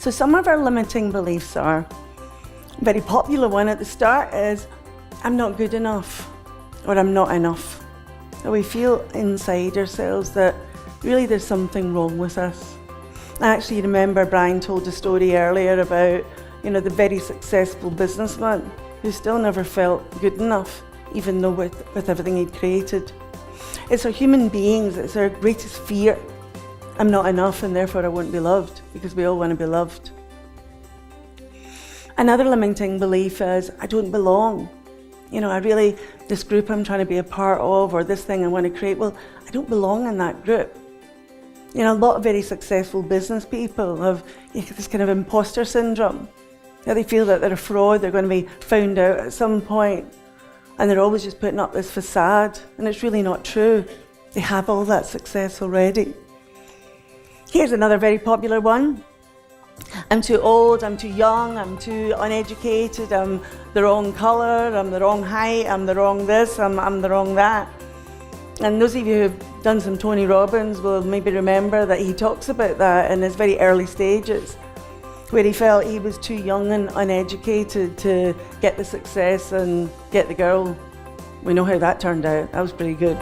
So some of our limiting beliefs are, a very popular one at the start is, I'm not good enough, or I'm not enough. So we feel inside ourselves that really there's something wrong with us. I actually remember Brian told a story earlier about, the very successful businessman who still never felt good enough, even though with everything he'd created. It's our human beings, it's our greatest fear. I'm not enough and therefore I won't be loved, because we all want to be loved. Another limiting belief is, I don't belong. This group I'm trying to be a part of, or this thing I want to create, well, I don't belong in that group. A lot of very successful business people have this kind of imposter syndrome. They feel that they're a fraud, they're going to be found out at some point, and they're always just putting up this facade, and it's really not true. They have all that success already. Here's another very popular one. I'm too old, I'm too young, I'm too uneducated, I'm the wrong colour, I'm the wrong height, I'm the wrong this, I'm the wrong that. And those of you who've done some Tony Robbins will maybe remember that he talks about that in his very early stages, where he felt he was too young and uneducated to get the success and get the girl. We know how that turned out. That was pretty good.